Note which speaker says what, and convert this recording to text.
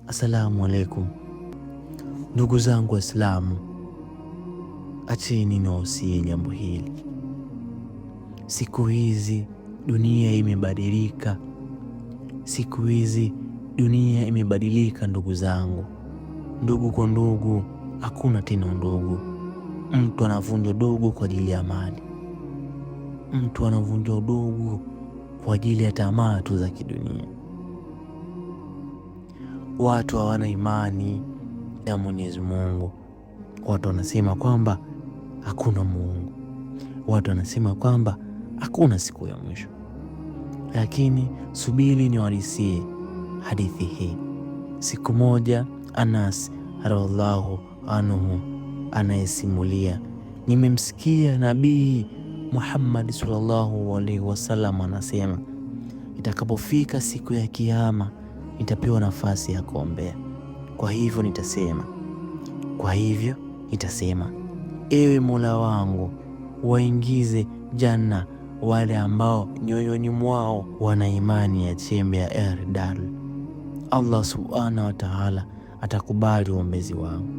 Speaker 1: Assalamu alaikum, ndugu zangu Waislamu, acheni niwahusie jambo hili. Siku hizi dunia imebadilika, siku hizi dunia imebadilika ndugu zangu. Ndugu kwa ndugu hakuna tena ndugu. Mtu anavunja ndugu kwa ajili ya mali, mtu anavunja ndugu kwa ajili ya tamaa tu za kidunia. Watu hawana imani ya Mwenyezi Mungu. Watu wanasema kwamba hakuna Mungu, watu wanasema kwamba hakuna siku ya mwisho. Lakini subiri niwahadisie hadithi hii. Siku moja Anas radhiallahu anhu anayesimulia, nimemsikia Nabii Muhammad sallallahu alaihi wasallam anasema, itakapofika siku ya Kiyama nitapewa nafasi ya kuombea. Kwa hivyo nitasema, ewe Mola wangu, waingize janna wale ambao nyoyoni mwao wana imani ya chembe ya ardal. Allah subhanahu wa ta'ala atakubali uombezi wangu.